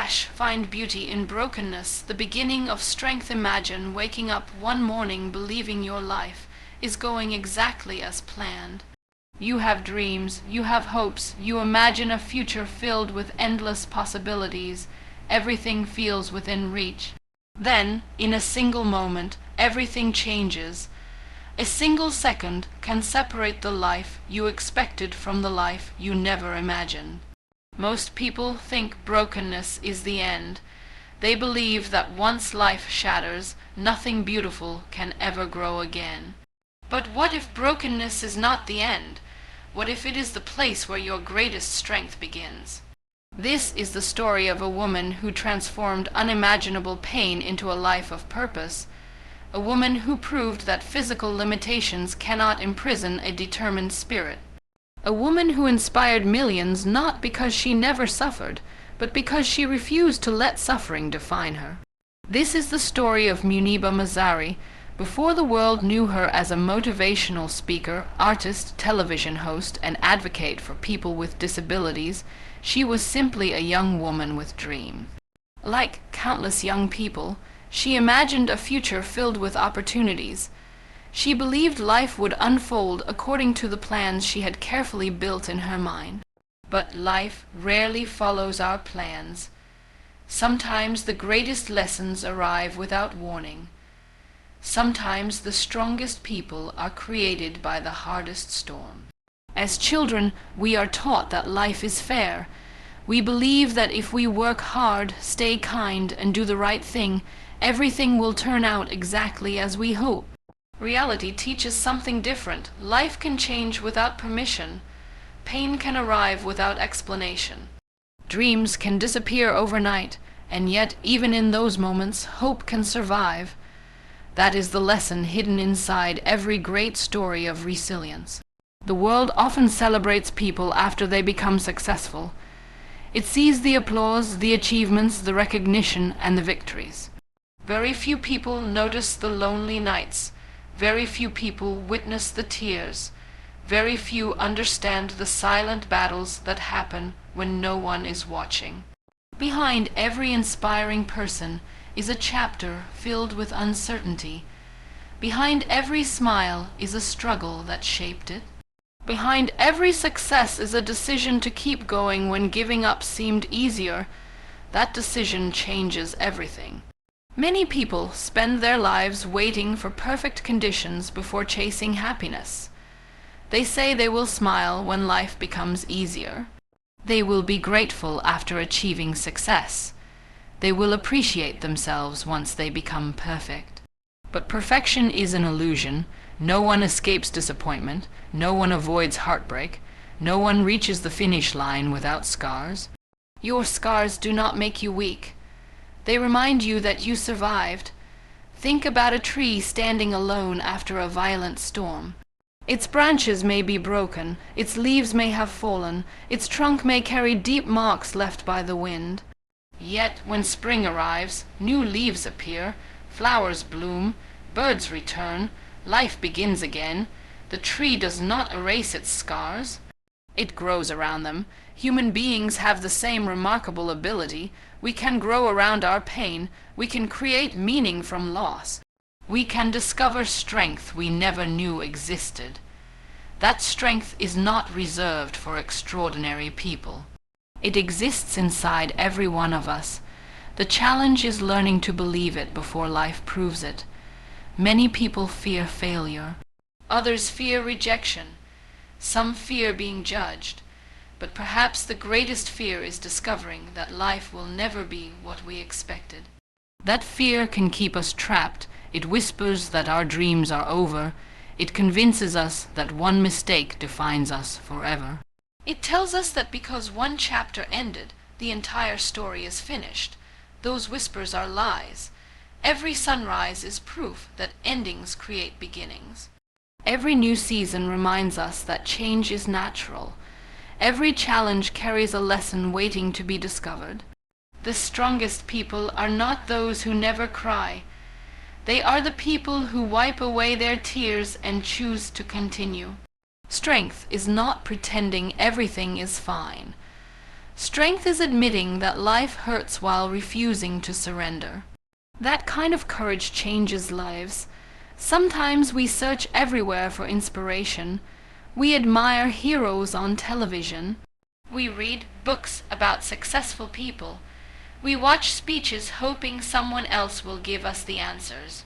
crash, find beauty in brokenness, the beginning of strength. Imagine waking up one morning believing your life is going exactly as planned. You have dreams, you have hopes, you imagine a future filled with endless possibilities. Everything feels within reach. Then, in a single moment, everything changes. A single second can separate the life you expected from the life you never imagined. Most people think brokenness is the end. They believe that once life shatters, nothing beautiful can ever grow again. But what if brokenness is not the end? What if it is the place where your greatest strength begins? This is the story of a woman who transformed unimaginable pain into a life of purpose. A woman who proved that physical limitations cannot imprison a determined spirit. A woman who inspired millions not because she never suffered, but because she refused to let suffering define her. This is the story of Muniba Mazari. Before the world knew her as a motivational speaker, artist, television host, and advocate for people with disabilities, she was simply a young woman with dreams. Like countless young people, she imagined a future filled with opportunities. She believed life would unfold according to the plans she had carefully built in her mind. But life rarely follows our plans. Sometimes the greatest lessons arrive without warning. Sometimes the strongest people are created by the hardest storm. As children, we are taught that life is fair. We believe that if we work hard, stay kind, and do the right thing, everything will turn out exactly as we hope. Reality teaches something different. Life can change without permission. Pain can arrive without explanation. Dreams can disappear overnight, and yet even in those moments, hope can survive. That is the lesson hidden inside every great story of resilience. The world often celebrates people after they become successful. It sees the applause, the achievements, the recognition, and the victories. Very few people notice the lonely nights. Very few people witness the tears. Very few understand the silent battles that happen when no one is watching. Behind every inspiring person is a chapter filled with uncertainty. Behind every smile is a struggle that shaped it. Behind every success is a decision to keep going when giving up seemed easier. That decision changes everything. Many people spend their lives waiting for perfect conditions before chasing happiness. They say they will smile when life becomes easier. They will be grateful after achieving success. They will appreciate themselves once they become perfect. But perfection is an illusion. No one escapes disappointment. No one avoids heartbreak. No one reaches the finish line without scars. Your scars do not make you weak. They remind you that you survived. Think about a tree standing alone after a violent storm. Its branches may be broken, its leaves may have fallen, its trunk may carry deep marks left by the wind. Yet when spring arrives, new leaves appear, flowers bloom, birds return, life begins again. The tree does not erase its scars. It grows around them. Human beings have the same remarkable ability. We can grow around our pain. We can create meaning from loss. We can discover strength we never knew existed. That strength is not reserved for extraordinary people. It exists inside every one of us. The challenge is learning to believe it before life proves it. Many people fear failure. Others fear rejection. Some fear being judged. But perhaps the greatest fear is discovering that life will never be what we expected. That fear can keep us trapped. It whispers that our dreams are over. It convinces us that one mistake defines us forever. It tells us that because one chapter ended, the entire story is finished. Those whispers are lies. Every sunrise is proof that endings create beginnings. Every new season reminds us that change is natural. Every challenge carries a lesson waiting to be discovered. The strongest people are not those who never cry. They are the people who wipe away their tears and choose to continue. Strength is not pretending everything is fine. Strength is admitting that life hurts while refusing to surrender. That kind of courage changes lives. Sometimes we search everywhere for inspiration. We admire heroes on television. We read books about successful people. We watch speeches hoping someone else will give us the answers.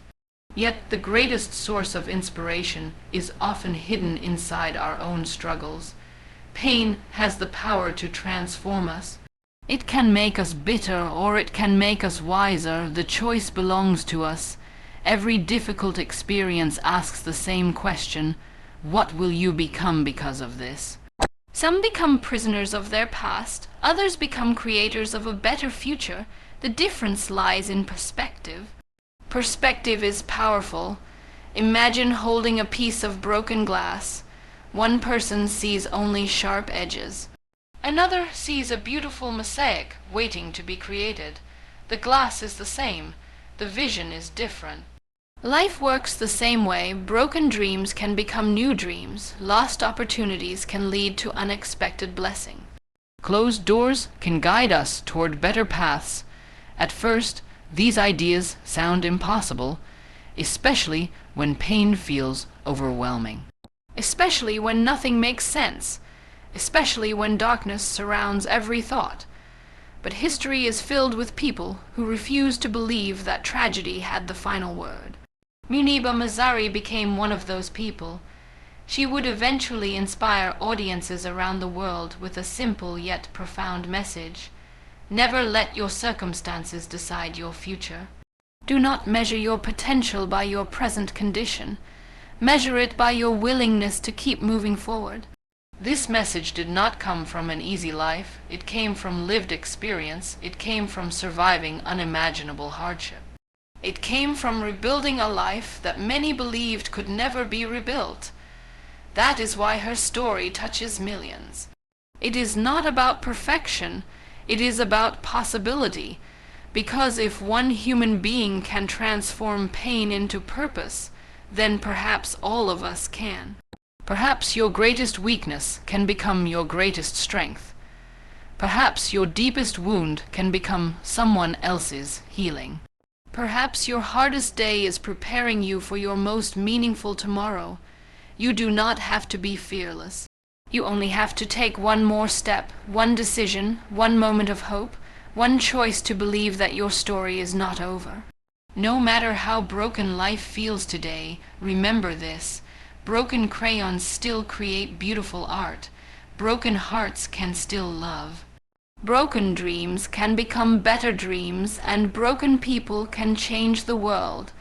Yet the greatest source of inspiration is often hidden inside our own struggles. Pain has the power to transform us. It can make us bitter or it can make us wiser. The choice belongs to us. Every difficult experience asks the same question: what will you become because of this? Some become prisoners of their past, others become creators of a better future. The difference lies in perspective. Perspective is powerful. Imagine holding a piece of broken glass. One person sees only sharp edges. Another sees a beautiful mosaic waiting to be created. The glass is the same. The vision is different. Life works the same way. Broken dreams can become new dreams. Lost opportunities can lead to unexpected blessing. Closed doors can guide us toward better paths. At first, these ideas sound impossible, especially when pain feels overwhelming. Especially when nothing makes sense. Especially when darkness surrounds every thought. But history is filled with people who refuse to believe that tragedy had the final word. Muniba Mazari became one of those people. She would eventually inspire audiences around the world with a simple yet profound message. Never let your circumstances decide your future. Do not measure your potential by your present condition. Measure it by your willingness to keep moving forward. This message did not come from an easy life. It came from lived experience. It came from surviving unimaginable hardship. It came from rebuilding a life that many believed could never be rebuilt. That is why her story touches millions. It is not about perfection. It is about possibility. Because if one human being can transform pain into purpose, then perhaps all of us can. Perhaps your greatest weakness can become your greatest strength. Perhaps your deepest wound can become someone else's healing. Perhaps your hardest day is preparing you for your most meaningful tomorrow. You do not have to be fearless. You only have to take one more step, one decision, one moment of hope, one choice to believe that your story is not over. No matter how broken life feels today, remember this: broken crayons still create beautiful art. Broken hearts can still love. Broken dreams can become better dreams, and broken people can change the world.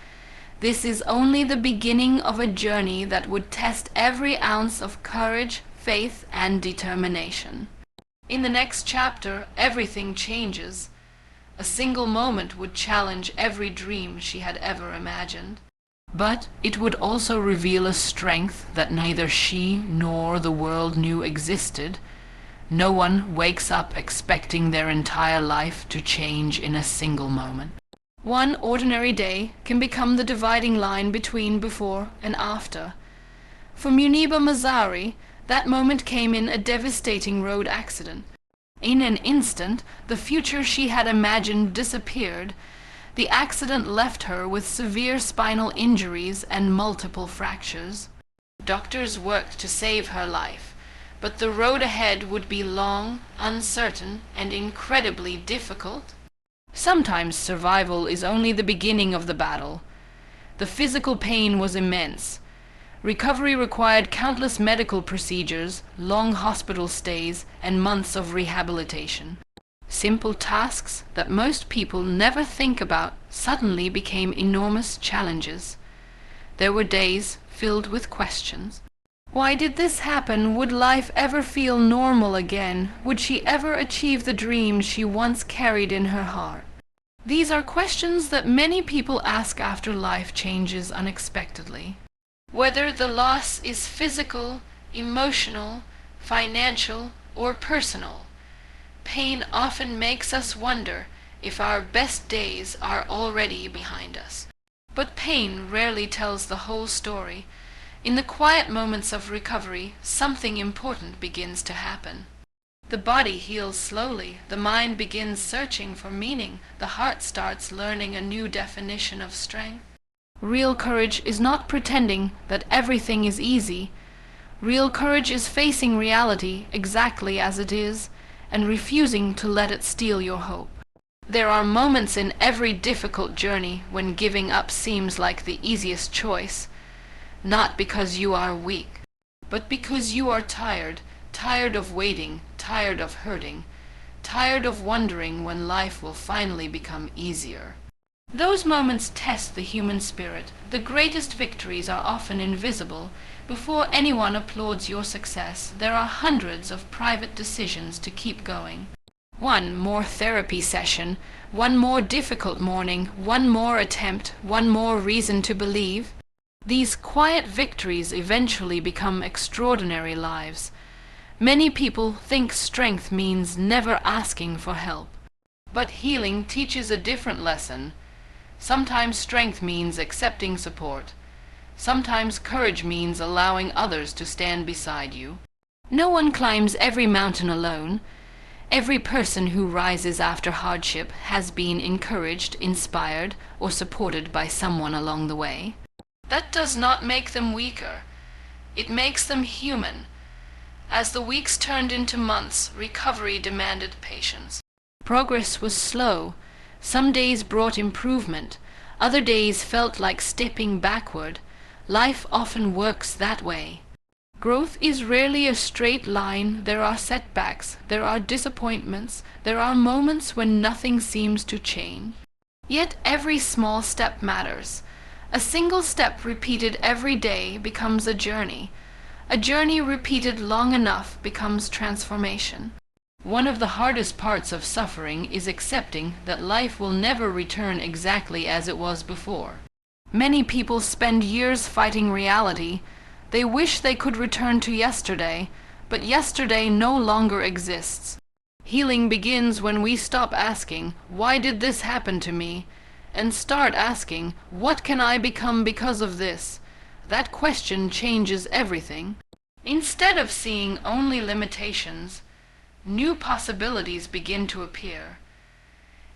This is only the beginning of a journey that would test every ounce of courage, faith, and determination. In the next chapter, everything changes. A single moment would challenge every dream she had ever imagined. But it would also reveal a strength that neither she nor the world knew existed. No one wakes up expecting their entire life to change in a single moment. One ordinary day can become the dividing line between before and after. For Muniba Mazari, that moment came in a devastating road accident. In an instant, the future she had imagined disappeared. The accident left her with severe spinal injuries and multiple fractures. Doctors worked to save her life, but the road ahead would be long, uncertain, and incredibly difficult. Sometimes survival is only the beginning of the battle. The physical pain was immense. Recovery required countless medical procedures, long hospital stays, and months of rehabilitation. Simple tasks that most people never think about suddenly became enormous challenges. There were days filled with questions. Why did this happen? Would life ever feel normal again? Would she ever achieve the dreams she once carried in her heart? These are questions that many people ask after life changes unexpectedly. Whether the loss is physical, emotional, financial, or personal, pain often makes us wonder if our best days are already behind us. But pain rarely tells the whole story. In the quiet moments of recovery, something important begins to happen. The body heals slowly, the mind begins searching for meaning, the heart starts learning a new definition of strength. Real courage is not pretending that everything is easy. Real courage is facing reality exactly as it is and refusing to let it steal your hope. There are moments in every difficult journey when giving up seems like the easiest choice, not because you are weak, but because you are tired, tired of waiting, tired of hurting, tired of wondering when life will finally become easier. Those moments test the human spirit. The greatest victories are often invisible. Before anyone applauds your success, there are hundreds of private decisions to keep going. One more therapy session, one more difficult morning, one more attempt, one more reason to believe. These quiet victories eventually become extraordinary lives. Many people think strength means never asking for help. But healing teaches a different lesson. Sometimes strength means accepting support. Sometimes courage means allowing others to stand beside you. No one climbs every mountain alone. Every person who rises after hardship has been encouraged, inspired, or supported by someone along the way. That does not make them weaker. It makes them human. As the weeks turned into months, recovery demanded patience. Progress was slow. Some days brought improvement. Other days felt like stepping backward. Life often works that way. Growth is rarely a straight line. There are setbacks, there are disappointments, there are moments when nothing seems to change. Yet every small step matters. A single step repeated every day becomes a journey. A journey repeated long enough becomes transformation. One of the hardest parts of suffering is accepting that life will never return exactly as it was before. Many people spend years fighting reality. They wish they could return to yesterday, but yesterday no longer exists. Healing begins when we stop asking, "Why did this happen to me?" and start asking, "What can I become because of this?" That question changes everything. Instead of seeing only limitations, new possibilities begin to appear.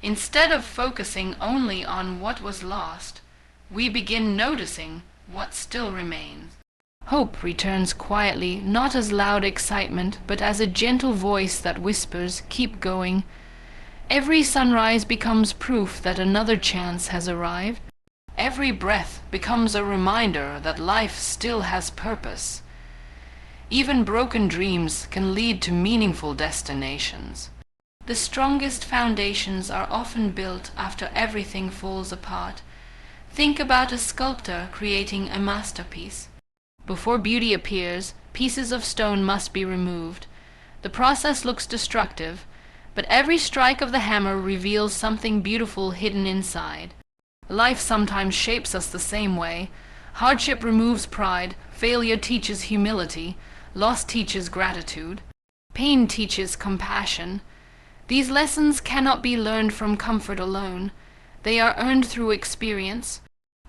Instead of focusing only on what was lost, we begin noticing what still remains. Hope returns quietly, not as loud excitement, but as a gentle voice that whispers, "Keep going." Every sunrise becomes proof that another chance has arrived. Every breath becomes a reminder that life still has purpose. Even broken dreams can lead to meaningful destinations. The strongest foundations are often built after everything falls apart. Think about a sculptor creating a masterpiece. Before beauty appears, pieces of stone must be removed. The process looks destructive, but every strike of the hammer reveals something beautiful hidden inside. Life sometimes shapes us the same way. Hardship removes pride, failure teaches humility, loss teaches gratitude, pain teaches compassion. These lessons cannot be learned from comfort alone. They are earned through experience,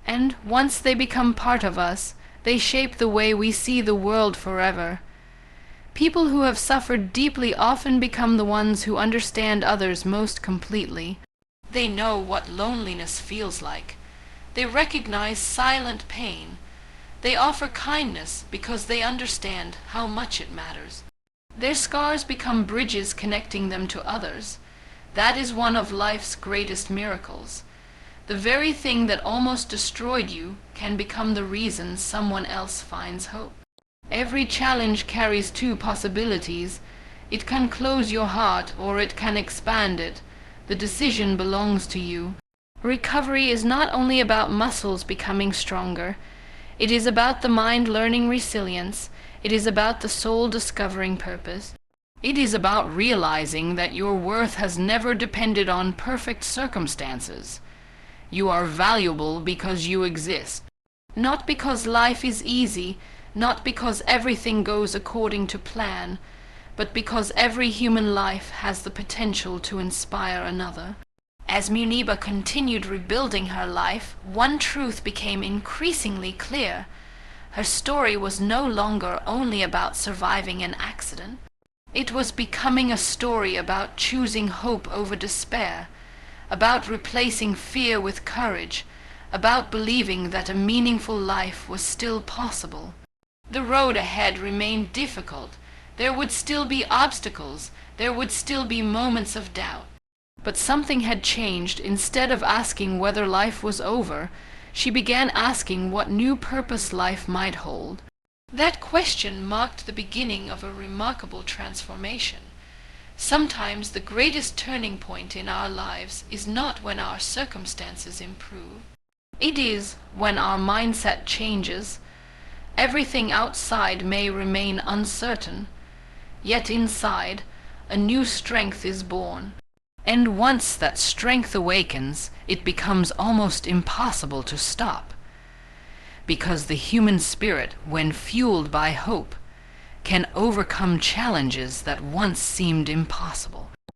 and once they become part of us, they shape the way we see the world forever. People who have suffered deeply often become the ones who understand others most completely. They know what loneliness feels like. They recognize silent pain. They offer kindness because they understand how much it matters. Their scars become bridges connecting them to others. That is one of life's greatest miracles. The very thing that almost destroyed you can become the reason someone else finds hope. Every challenge carries two possibilities. It can close your heart or it can expand it. The decision belongs to you. Recovery is not only about muscles becoming stronger. It is about the mind learning resilience. It is about the soul discovering purpose. It is about realizing that your worth has never depended on perfect circumstances. You are valuable because you exist. Not because life is easy, not because everything goes according to plan, but because every human life has the potential to inspire another. As Muniba continued rebuilding her life, one truth became increasingly clear. Her story was no longer only about surviving an accident. It was becoming a story about choosing hope over despair, about replacing fear with courage, about believing that a meaningful life was still possible. The road ahead remained difficult. There would still be obstacles. There would still be moments of doubt. But something had changed. Instead of asking whether life was over, she began asking what new purpose life might hold. That question marked the beginning of a remarkable transformation. Sometimes the greatest turning point in our lives is not when our circumstances improve. It is when our mindset changes. Everything outside may remain uncertain, yet inside, a new strength is born. And once that strength awakens, it becomes almost impossible to stop. Because the human spirit, when fueled by hope, can overcome challenges that once seemed impossible.